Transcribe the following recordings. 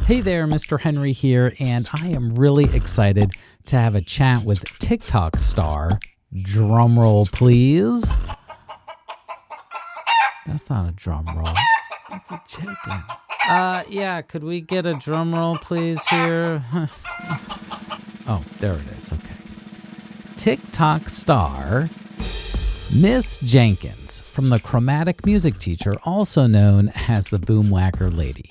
Hey there, Mr. Henry here, and I am really excited to have a chat with TikTok star. Drumroll, please. That's not a drum roll. That's a chicken. Yeah, could we get a drum roll, please, here? Oh, there it is. Okay. TikTok star Miss Jenkins from the Chromatic Music Teacher, also known as the Boomwhacker Lady.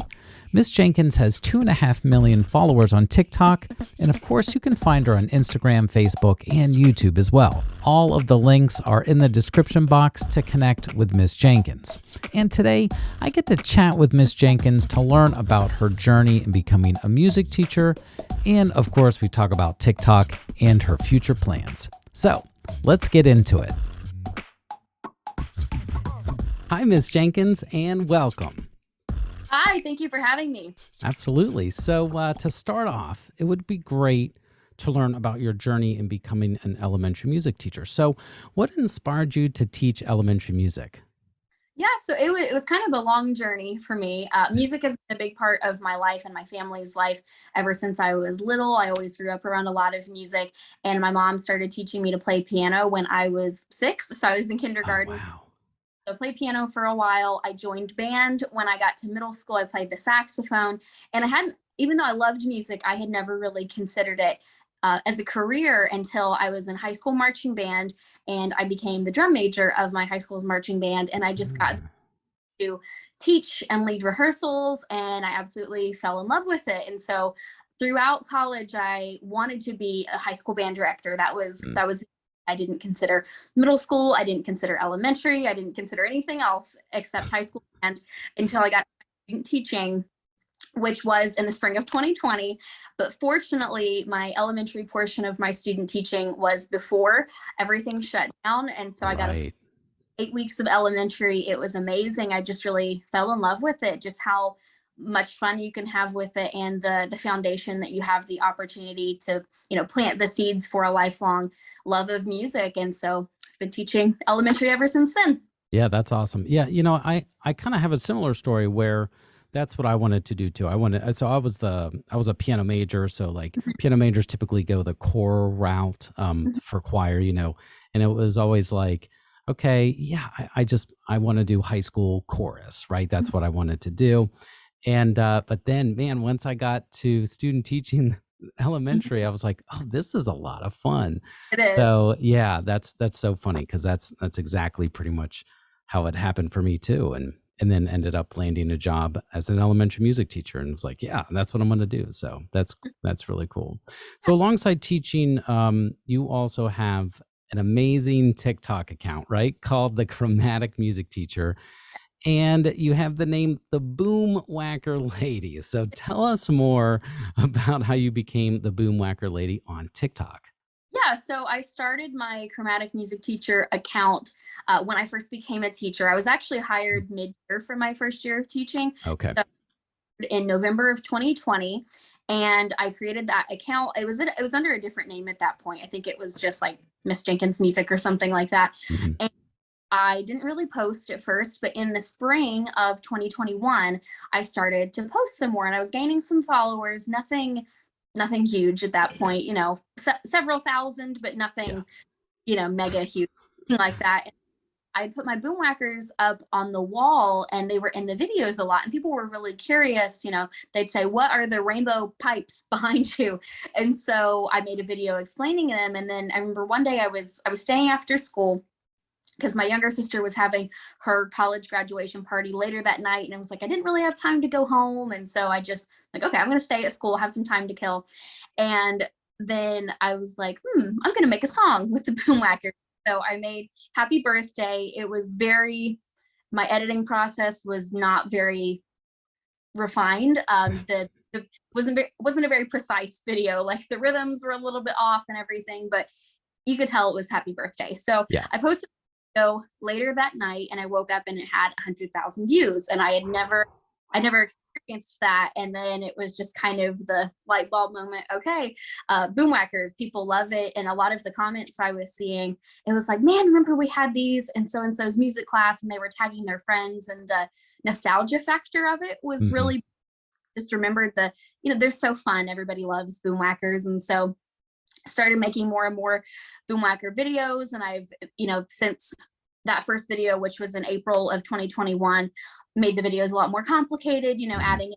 Miss Jenkins has 2.5 million followers on TikTok, and of course you can find her on Instagram, Facebook, and YouTube as well. All of the links are in the description box to connect with Miss Jenkins. And today, I get to chat with Miss Jenkins to learn about her journey in becoming a music teacher, and of course we talk about TikTok and her future plans. So, let's get into it. Hi, Miss Jenkins, and welcome. Hi, thank you for having me. Absolutely. So to start off, it would be great to learn about your journey in becoming an elementary music teacher. So what inspired you to teach elementary music? Yeah, so it was kind of a long journey for me. Music has been a big part of my life and my family's life ever since I was little. I always grew up around a lot of music, and my mom started teaching me to play piano when I was 6, so I was in Oh, kindergarten. wow. So I played piano for a while. I joined band. When I got to middle school, I played the saxophone. And I hadn't, even though I loved music, I had never really considered it as a career until I was in high school marching band and I became the drum major of my high school's marching band. And I just got to teach and lead rehearsals, and I absolutely fell in love with it. And so throughout college, I wanted to be a high school band director. That was I didn't consider middle school. I didn't consider elementary. I didn't consider anything else except high school band until I got student teaching, which was in the spring of 2020. But fortunately, my elementary portion of my student teaching was before everything shut down. And so I got Right. 8 weeks of elementary. It was amazing. I just really fell in love with it, just how much fun you can have with it, and the foundation that you have the opportunity to plant the seeds for a lifelong love of music. And so I've been teaching elementary ever since then. Yeah, that's awesome. Yeah, I kind of have a similar story where that's what I wanted to do too. So I was a piano major, so like piano majors typically go the core route for choir, and it was always like, okay, yeah, I want to do high school chorus, right? That's what I wanted to do. And but then, man, once I got to student teaching elementary, I was like, oh, this is a lot of fun. It is. So yeah, that's so funny because that's exactly pretty much how it happened for me too. And then ended up landing a job as an elementary music teacher and was like, yeah, that's what I'm going to do. So that's really cool. So alongside teaching, you also have an amazing TikTok account, right? Called the Chromatic Music Teacher. And you have the name the Boomwhacker Lady. So tell us more about how you became the Boomwhacker Lady on TikTok. Yeah, so I started my Chromatic Music Teacher account when I first became a teacher. I was actually hired mid-year for my first year of teaching. Okay. So in November of 2020, and I created that account. It was under a different name at that point. I think it was just like Miss Jenkins Music or something like that. Mhm. And I didn't really post at first, but in the spring of 2021, I started to post some more, and I was gaining some followers. Nothing huge at that point, several thousand, but Yeah. nothing, mega huge like that. I put my boomwhackers up on the wall, and they were in the videos a lot, and people were really curious. They'd say, what are the rainbow pipes behind you? And so I made a video explaining them. And then I remember one day I was staying after school because my younger sister was having her college graduation party later that night, and I was like, I didn't really have time to go home. And so I just like, okay, I'm going to stay at school, have some time to kill. And then I was like, I'm going to make a song with the boomwhackers. So I made Happy Birthday. My editing process was not very refined. The wasn't a very precise video. Like the rhythms were a little bit off and everything, but you could tell it was Happy Birthday. So Yeah. I posted a video later that night, and I woke up and it had 100,000 views, and I never experienced that. And then it was just kind of the light bulb moment. Okay, boomwhackers, people love it. And a lot of the comments I was seeing, it was like, man, remember we had these and so's music class, and they were tagging their friends, and the nostalgia factor of it was Mhm. really just remembered they're so fun. Everybody loves Boomwhackers. And so started making more and more Boomwhacker videos. And I've, since that first video, which was in April of 2021, made the videos a lot more complicated, adding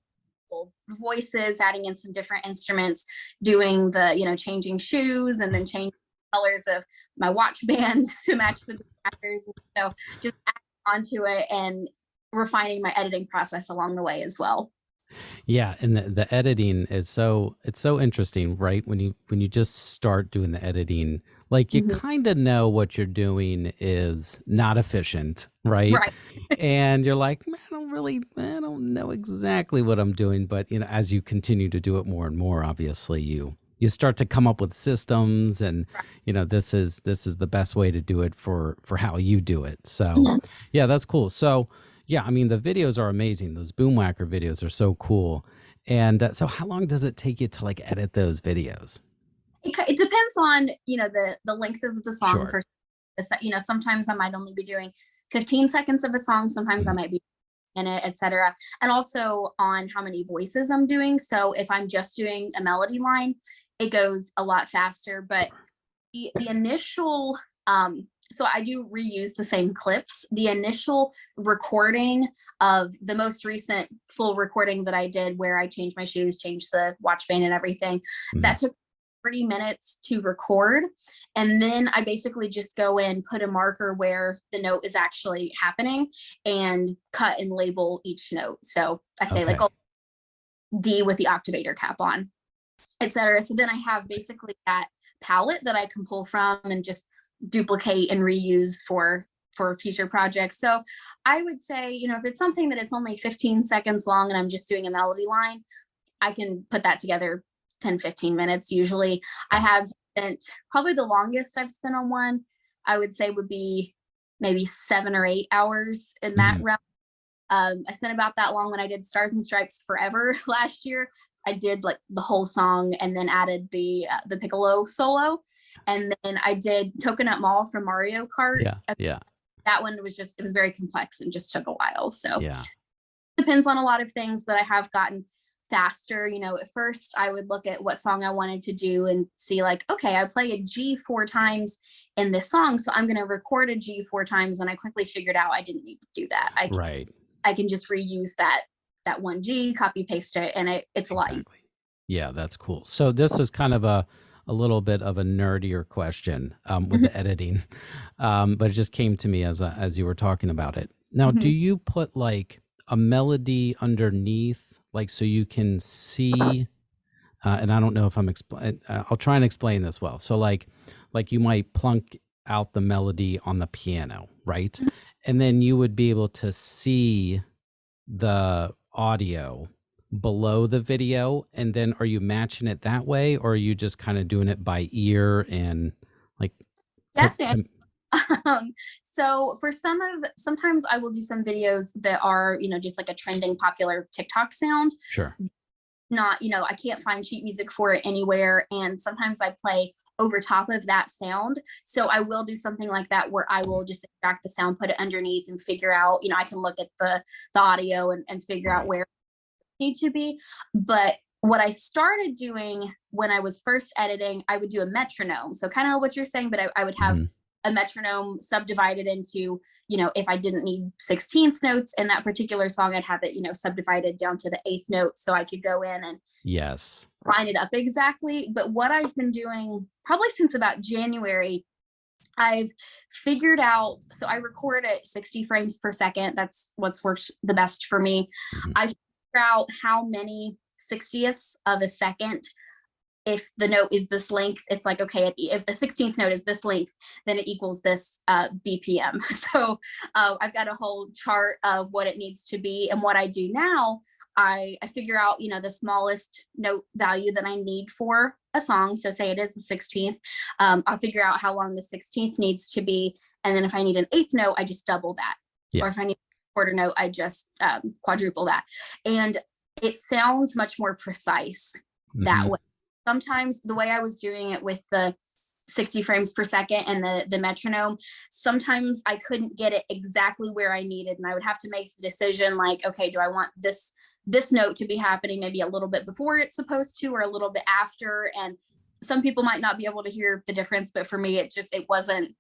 voices, adding in some different instruments, doing the, changing shoes, and then changing colors of my watch band to match the Boomwhackers. So just adding onto it and refining my editing process along the way as well. Yeah, and the editing is it's so interesting, right? When you just start doing the editing, like you kind of know what you're doing is not efficient, right? Right. And you're like, man, I don't know exactly what I'm doing, but as you continue to do it more and more, obviously you start to come up with systems, and this is the best way to do it for how you do it. So yeah, that's cool. So yeah, I mean, the videos are amazing. Those Boomwhacker videos are so cool. And so how long does it take you to like edit those videos? It depends on, the length of the song. Sure. Sometimes I might only be doing 15 seconds of a song. Sometimes I might be in it, etc. And also on how many voices I'm doing. So if I'm just doing a melody line, it goes a lot faster. But the initial, so I do reuse the same clips. The initial recording of the most recent full recording that I did, where I changed my shoes, changed the watch band and everything, that took 30 minutes to record. And then I basically just go in, put a marker where the note is actually happening, and cut and label each note. So I say like D with the octavator cap on, etc. So then I have basically that palette that I can pull from and just duplicate and reuse for future projects. So I would say, if it's something that it's only 15 seconds long and I'm just doing a melody line, I can put that together 10, 15 minutes. Usually I have spent, probably the longest I've spent on one, I would say would be maybe 7 or 8 hours in that realm. I spent about that long when I did Stars and Stripes Forever last year. I did like the whole song and then added the piccolo solo. And then I did Coconut Mall from Mario Kart. Yeah. That one was it was very complex and just took a while. So yeah. Depends on a lot of things, but I have gotten faster. At first I would look at what song I wanted to do and see like, okay, I play a G 4 times in this song, so I'm going to record a G 4 times. And I quickly figured out I didn't need to do that. I can just reuse that one G, copy paste it, and it's a lot easier. Yeah, that's cool. So this is kind of a little bit of a nerdier question with the editing, but it just came to me as you were talking about it. Now, do you put like a melody underneath, like so you can see? And I don't know if I'll try and explain this well. So like you might plunk out the melody on the piano, right? And then you would be able to see the audio below the video, and then are you matching it that way, or are you just kind of doing it by ear and like so for sometimes I will do some videos that are just like a trending popular TikTok sound. Sure. Not, I can't find sheet music for it anywhere. And sometimes I play over top of that sound. So I will do something like that where I will just extract the sound, put it underneath, and figure out, I can look at the audio and figure out where it needs to be. But what I started doing when I was first editing, I would do a metronome. So kind of what you're saying, but I would have a metronome subdivided into, if I didn't need 16th notes in that particular song, I'd have it, subdivided down to the 8th note, so I could go in and line it up exactly. But what I've been doing probably since about January, I've figured out, so I record at 60 frames per second. That's what's worked the best for me. I figured out how many 60ths of a second, if the note is this length, it's like, okay, if the 16th note is this length, then it equals this BPM. So I've got a whole chart of what it needs to be. And what I do now, I figure out, the smallest note value that I need for a song. So say it is the 16th, I'll figure out how long the 16th needs to be. And then if I need an 8th note, I just double that. Or if I need a quarter note, I just quadruple that. And it sounds much more precise that way. Sometimes the way I was doing it with the 60 frames per second and the metronome, sometimes I couldn't get it exactly where I needed. And I would have to make the decision like, okay, do I want this this note to be happening maybe a little bit before it's supposed to or a little bit after. And some people might not be able to hear the difference, but for me, it wasn't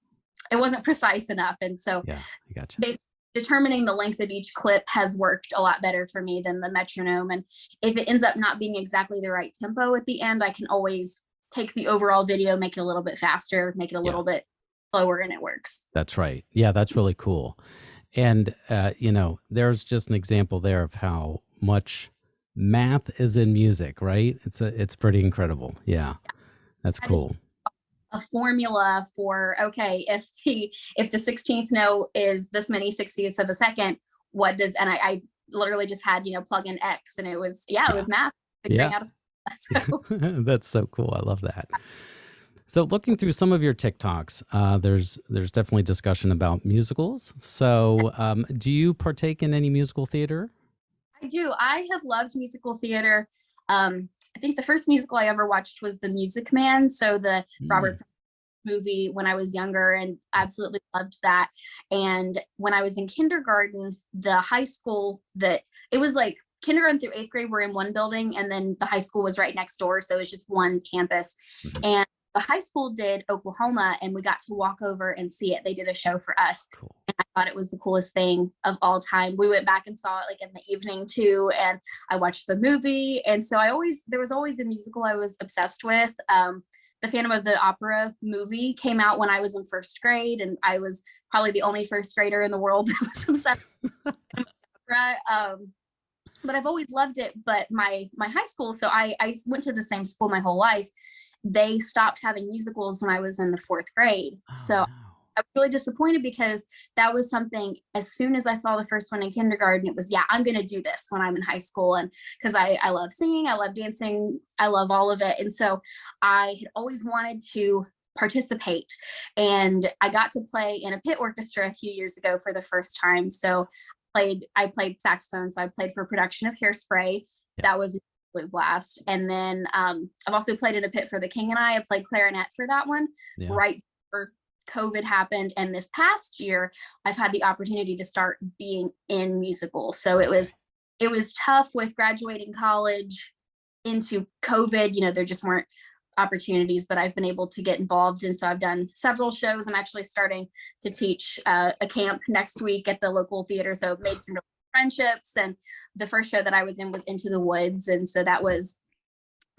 precise enough. And so Yeah, I gotcha. basically determining the length of each clip has worked a lot better for me than the metronome. And if it ends up not being exactly the right tempo at the end, I can always take the overall video, make it a little bit faster, make it a little bit slower, and it works. That's right. Yeah, that's really cool. And, there's just an example there of how much math is in music, right? It's pretty incredible. Yeah, that's That is cool. a formula for, okay, if the 16th note is this many 60ths of a second, what does, and I literally just had, plug in X, and it was math figuring Yeah. out so That's so cool. I love that. So looking through some of your TikToks, there's definitely discussion about musicals. So do you partake in any musical theater? I do. I have loved musical theater. I think the first musical I ever watched was The Music Man, so the Robert movie when I was younger, and absolutely loved that. And when I was in kindergarten, the high school that it was like kindergarten through 8th grade were in one building, and then the high school was right next door, so it was just one campus. And the high school did Oklahoma, and we got to walk over and see it. They did a show for us. Cool. And I thought it was the coolest thing of all time. We went back and saw it like in the evening too, and I watched the movie. And so there was always a musical I was obsessed with. The Phantom of the Opera movie came out when I was in first grade, and I was probably the only first grader in the world that was obsessed with opera. But I've always loved it. But my high school, so I went to the same school my whole life. They stopped having musicals when I was in the 4th grade. So I was really disappointed, because that was something, as soon as I saw the first one in kindergarten, it was, I'm going to do this when I'm in high school. And because I love singing, I love dancing, I love all of it. And so I had always wanted to participate. And I got to play in a pit orchestra a few years ago for the first time. So I played saxophone. So I played for production of Hairspray. That was a blast. And then I've also played in a pit for The King and I played clarinet for that one right before COVID happened. And this past year, I've had the opportunity to start being in musicals. So it was tough with graduating college into COVID. There just weren't opportunities, but I've been able to get involved. And so I've done several shows. I'm actually starting to teach a camp next week at the local theater. So I've made some friendships. And the first show that I was in was Into the Woods. And so that was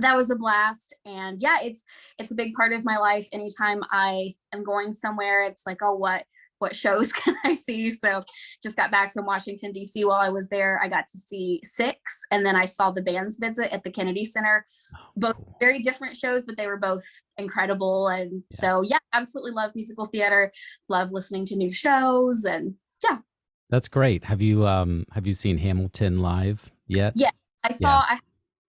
a blast. And it's a big part of my life. Anytime I am going somewhere, it's like, oh, what shows can I see? So just got back from Washington, D.C. While I was there, I got to see Six, and then I saw The Band's Visit at the Kennedy Center. Both very different shows, but they were both incredible. And so, absolutely love musical theater, love listening to new shows, and That's great. Have you seen Hamilton live yet? Yeah, I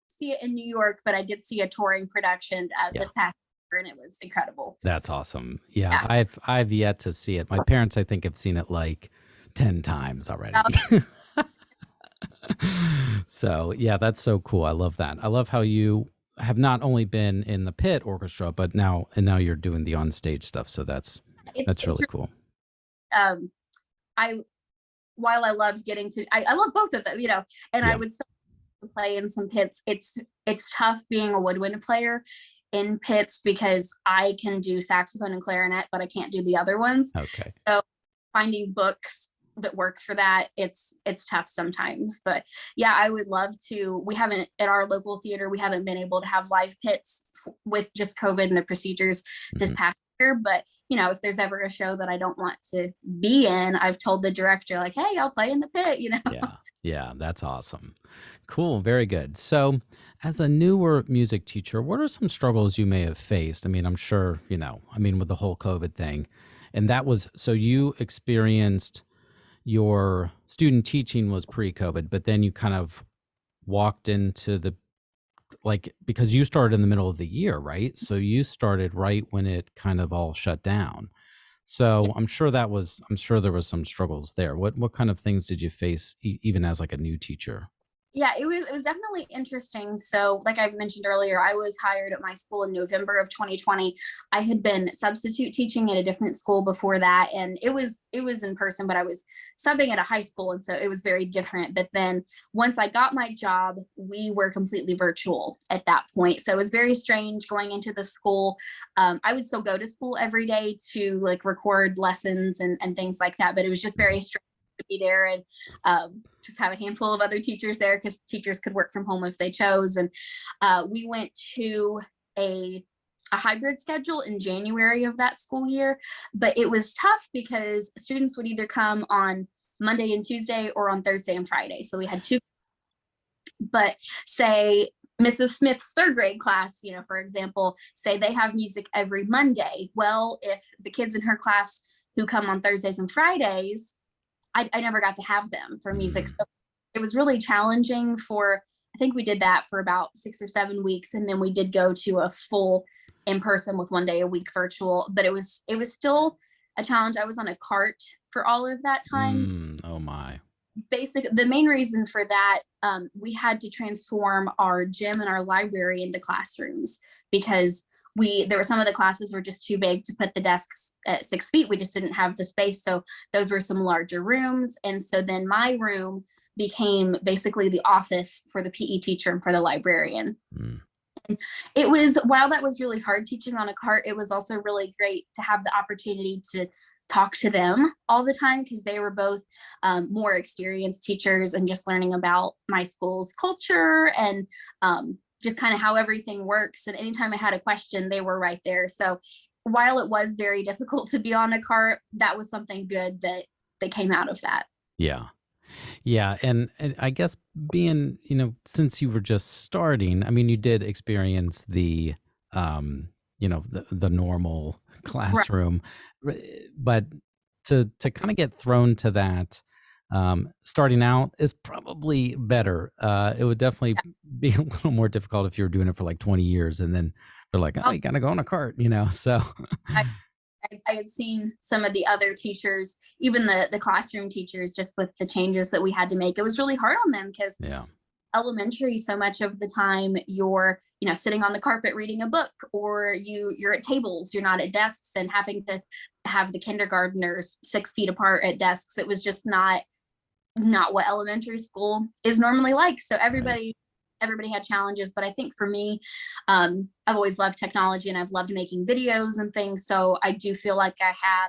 see it in New York, but I did see a touring production this past year, and it was incredible. That's awesome. Yeah. I've yet to see it. My parents, I think, have seen it like 10 times already. So that's so cool. I love that. I love how you have not only been in the pit orchestra, but now you're doing the on-stage stuff. So that's really cool. While I loved getting to, I love both of them, and I would still play in some pits. It's tough being a woodwind player in pits, because I can do saxophone and clarinet, but I can't do the other ones. Okay. So finding books that work for that, it's tough sometimes. But I would love to. We haven't, at our local theater, we haven't been able to have live pits with just COVID and the procedures this past year. But if there's ever a show that I don't want to be in, I've told the director, like, hey, I'll play in the pit. Yeah, that's awesome. Cool. Very good. So as a newer music teacher, what are some struggles you may have faced? I mean, I'm sure, with the whole COVID thing, and that was, so you experienced your student teaching was pre-COVID, but then you kind of walked into because you started in the middle of the year, right? So you started right when it kind of all shut down. So I'm sure there was some struggles there. What kind of things did you face even as like a new teacher? Yeah, it was definitely interesting. So, like I mentioned earlier, I was hired at my school in November of 2020. I had been substitute teaching at a different school before that, and it was in person, but I was subbing at a high school, and so it was very different. But then once I got my job, we were completely virtual at that point. So it was very strange going into the school. I would still go to school every day to like record lessons and things like that, but it was just very strange to be there and just have a handful of other teachers there because teachers could work from home if they chose. And we went to a hybrid schedule in January of that school year, but it was tough because students would either come on Monday and Tuesday or on Thursday and Friday. So we had two, but say Mrs. Smith's third grade class, for example, say they have music every Monday. Well, if the kids in her class who come on Thursdays and Fridays, I never got to have them for music. So it was really challenging I think we did that for about 6 or 7 weeks. And then we did go to a full in person with 1 day a week virtual, but it was still a challenge. I was on a cart for all of that time. Oh my. The main reason for that, we had to transform our gym and our library into classrooms because there were some of the classes were just too big to put the desks at 6 feet. We just didn't have the space. So those were some larger rooms. And so then my room became basically the office for the PE teacher and for the librarian. While that was really hard teaching on a cart, it was also really great to have the opportunity to talk to them all the time because they were both more experienced teachers and just learning about my school's culture and just kind of how everything works. And anytime I had a question, they were right there. So while it was very difficult to be on a cart, that was something good that came out of that. Yeah. Yeah. And I guess being, since you were just starting, I mean, you did experience the normal classroom, but to kind of get thrown to that, starting out is probably better. It would definitely be a little more difficult if you were doing it for like 20 years and then they're like, oh, you got to go on a cart, so. I had seen some of the other teachers, even the classroom teachers, just with the changes that we had to make. It was really hard on them because elementary, so much of the time you're, sitting on the carpet reading a book, or you're at tables, you're not at desks, and having to have the kindergartners 6 feet apart at desks. It was just not what elementary school is normally like. So everybody had challenges, but I think for me, I've always loved technology and I've loved making videos and things. So I do feel like I had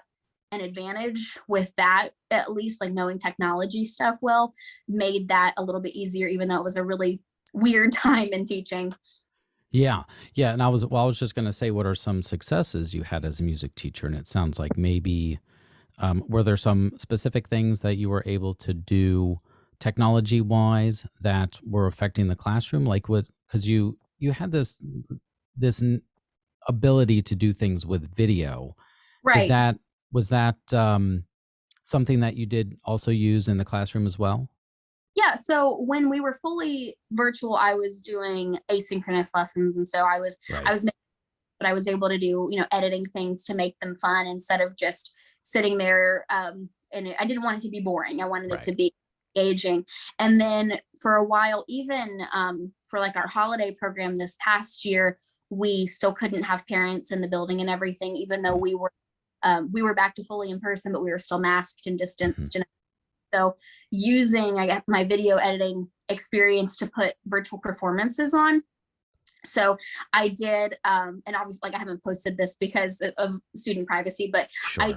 an advantage with that, at least like knowing technology stuff well made that a little bit easier, even though it was a really weird time in teaching. Yeah. Yeah. And I was just going to say, what are some successes you had as a music teacher? And it sounds like maybe, were there some specific things that you were able to do technology wise that were affecting the classroom? Like because you had this ability to do things with video. Right. Was that something that you did also use in the classroom as well? Yeah. So when we were fully virtual, I was doing asynchronous lessons. And so I was but I was able to do, editing things to make them fun instead of just sitting there. And I didn't want it to be boring. I wanted it to be engaging. And then for a while, even for like our holiday program this past year, we still couldn't have parents in the building and everything, even though we were back to fully in person, but we were still masked and distanced. And so using, I guess, my video editing experience to put virtual performances on. So I did, and obviously, like, I haven't posted this because of student privacy, but I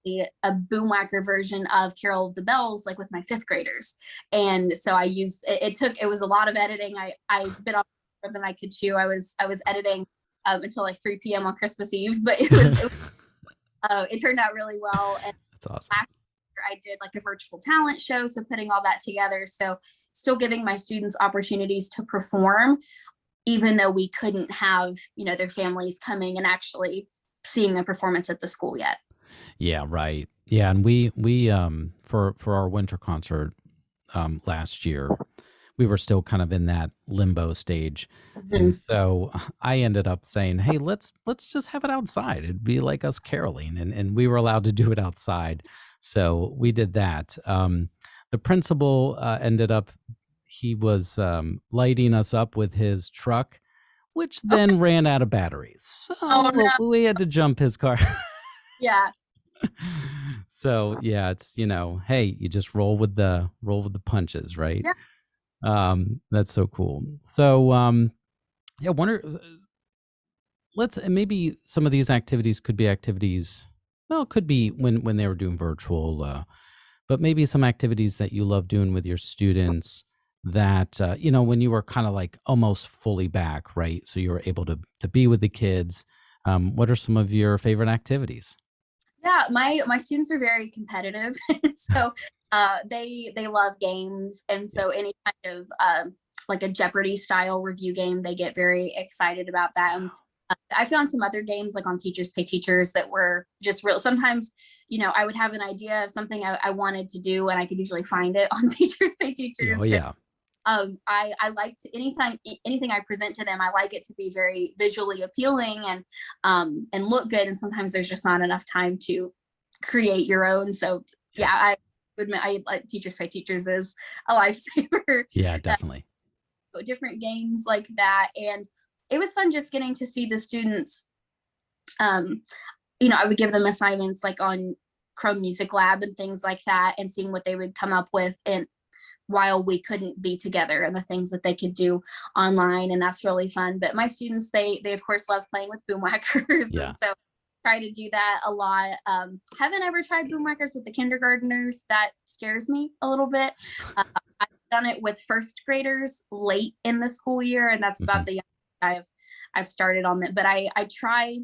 did a Boomwhacker version of Carol of the Bells, like with my fifth graders. And so I used, it was a lot of editing. I bit off more than I could chew. I was editing until like 3 p.m. on Christmas Eve, but it turned out really well. And that's awesome. I did like a virtual talent show, so putting all that together. So still giving my students opportunities to perform, even though we couldn't have, their families coming and actually seeing a performance at the school yet. Yeah, right. Yeah, and we for our winter concert last year, we were still kind of in that limbo stage. Mm-hmm. And so I ended up saying, hey, let's just have it outside. It'd be like us caroling, and we were allowed to do it outside. So we did that. The principal ended up, he was lighting us up with his truck, which then ran out of batteries. Oh So no. we had to jump his car. Yeah. So yeah, it's hey, you just roll with the punches, right? Yeah. That's so cool. So yeah, wonder let's and maybe some of these activities could be activities. Well, it could be when they were doing virtual, but maybe some activities that you love doing with your students that when you were kind of like almost fully back, right? So you were able to be with the kids. What are some of your favorite activities? Yeah, my students are very competitive, so they love games, and Yeah. so any kind of like a Jeopardy style review game, they get very excited about that. And I found some other games like on Teachers Pay Teachers that were just real. Sometimes, I would have an idea of something I wanted to do, and I could usually find it on Teachers Pay Yeah. Oh Teachers. yeah. I like to anything I present to them, I like it to be very visually appealing and look good. And sometimes there's just not enough time to create your own. So Yeah. yeah, I would admit I like Teachers Pay Teachers is a lifesaver. Yeah, definitely. Different games like that, and it was fun just getting to see the students. Um, I would give them assignments like on Chrome Music Lab and things like that, and seeing what they would come up with. And while we couldn't be together, and the things that they could do online, and that's really fun. But my students, they of course love playing with boomwhackers, Yeah. and so try to do that a lot. Haven't ever tried boomwhackers with the kindergartners. That scares me a little bit. I've done it with first graders late in the school year, and that's about the I've started on that. But I try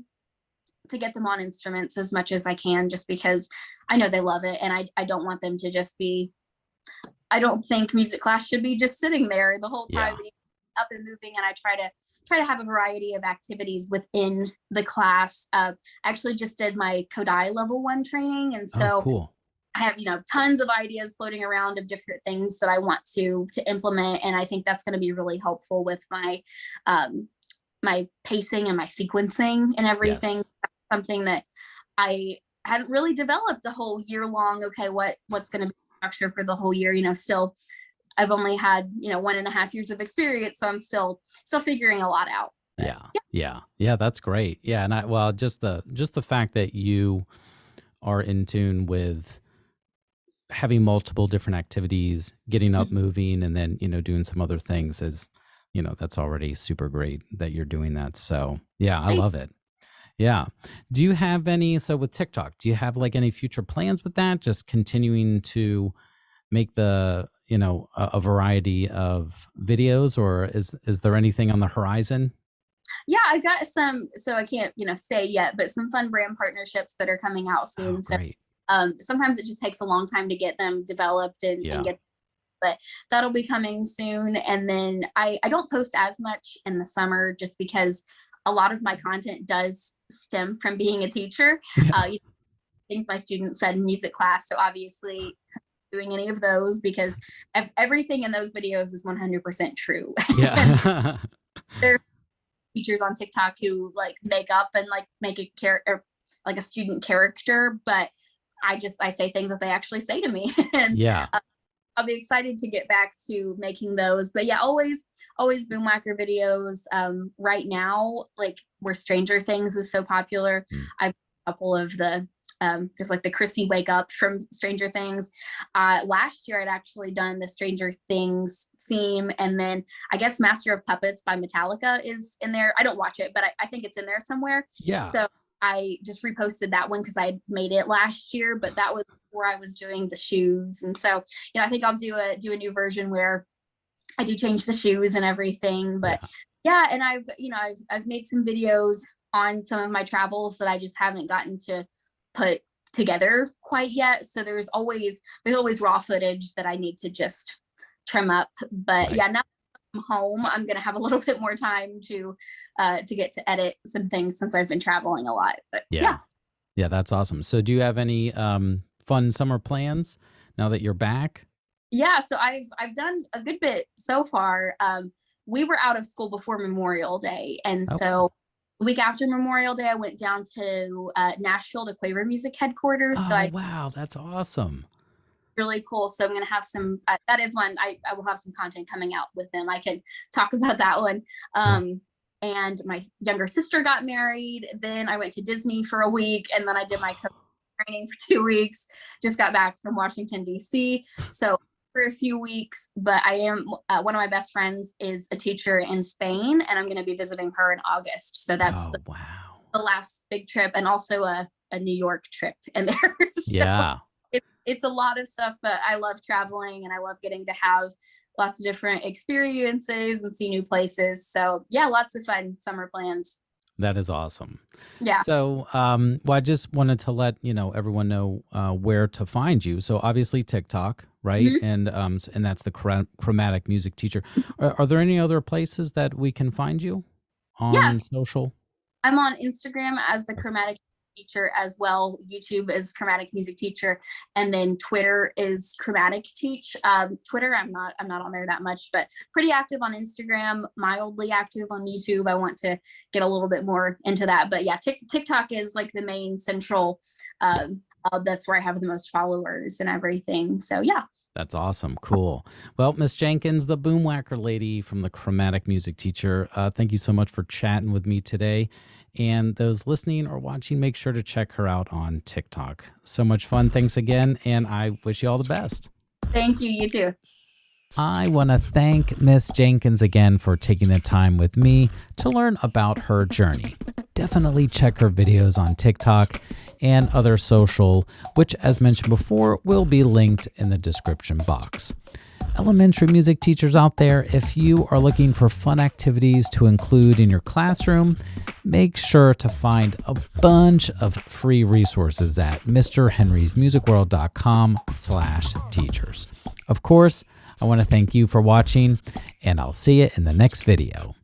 to get them on instruments as much as I can, just because I know they love it, and I don't want them to just be. I don't think music class should be just sitting there the whole time. Yeah. Up and moving, and I try to have a variety of activities within the class. I actually just did my Kodai level 1 training, and Oh, so cool. I have tons of ideas floating around of different things that I want to implement, and I think that's going to be really helpful with my my pacing and my sequencing and everything. Yes. Something that I hadn't really developed a whole year long. Okay, what's going to be structure for the whole year? Still, I've only had 1.5 years of experience, so I'm still figuring a lot out. But, Yeah. That's great. Yeah, and just the fact that you are in tune with having multiple different activities, getting up, moving, and then doing some other things is, that's already super great that you're doing that. So yeah, I love it. Yeah. Do you have so with TikTok, do you have like any future plans with that? Just continuing to make the a variety of videos, or is there anything on the horizon? Yeah, I've got some, so I can't say yet, but some fun brand partnerships that are coming out Oh, soon. So great. sometimes it just takes a long time to get them developed and get, but that'll be coming soon. And then I don't post as much in the summer, just because a lot of my content does stem from being a teacher. Things my students said in music class, so obviously doing any of those, because everything in those videos is 100% true. Yeah. There's teachers on TikTok who like make up and like make a character, like a student character, but I say things that they actually say to me. And Yeah. I'll be excited to get back to making those. But yeah, always Boomwhacker videos. Right now, like where Stranger Things is so popular, I've a couple of the there's like the Chrissy Wake Up from Stranger Things. Last year I'd actually done the Stranger Things theme, and then I guess Master of Puppets by Metallica is in there. I don't watch it, but I think it's in there somewhere. Yeah. So I just reposted that one because I made it last year, but that was where I was doing the shoes. And so, I think I'll do a new version I do change the shoes and everything. But yeah, and I've made some videos on some of my travels that I just haven't gotten to put together quite yet. So there's always raw footage that I need to just trim up. But yeah, now I'm home, I'm gonna have a little bit more time to get to edit some things since I've been traveling a lot. But yeah. That's awesome. So do you have any fun summer plans now that you're back? Yeah, so I've done a good bit so far. We were out of school before Memorial Day, and so the week after Memorial Day, I went down to Nashville to Quaver Music headquarters. Oh, wow, that's awesome. really cool. So I'm going to have some, that is one, I will have some content coming out with them. I can talk about that one. And my younger sister got married. Then I went to Disney for a week, and then I did my training for 2 weeks. Just got back from Washington, D.C. So for a few weeks, but I am, one of my best friends is a teacher in Spain, and I'm going to be visiting her in August. So that's the last big trip, and also a New York trip in there. So it's a lot of stuff, but I love traveling, and I love getting to have lots of different experiences and see new places. So yeah, lots of fun summer plans. That is awesome. Yeah. So, well, I just wanted to let everyone know where to find you. So, obviously TikTok, right? And that's the Chromatic Music Teacher. Are there any other places that we can find you on social? I'm on Instagram as the Chromatic Teacher as well. YouTube is Chromatic Music Teacher, and then Twitter is Chromatic Teach. Twitter, I'm not on there that much, but pretty active on Instagram, mildly active on YouTube. I want to get a little bit more into that, but yeah, TikTok is like the main central. That's where I have the most followers and everything. So yeah. That's awesome. Cool. Well, Miss Jenkins, the Boomwhacker Lady from the Chromatic Music Teacher, thank you so much for chatting with me today. And those listening or watching, make sure to check her out on TikTok. So much fun. Thanks again, and I wish you all the best. Thank you. You too. I want to thank Miss Jenkins again for taking the time with me to learn about her journey. Definitely check her videos on TikTok and other social, which, as mentioned before, will be linked in the description box. Elementary music teachers out there, if you are looking for fun activities to include in your classroom, make sure to find a bunch of free resources at mrhenrysmusicworld.com/teachers. Of course, I want to thank you for watching, and I'll see you in the next video.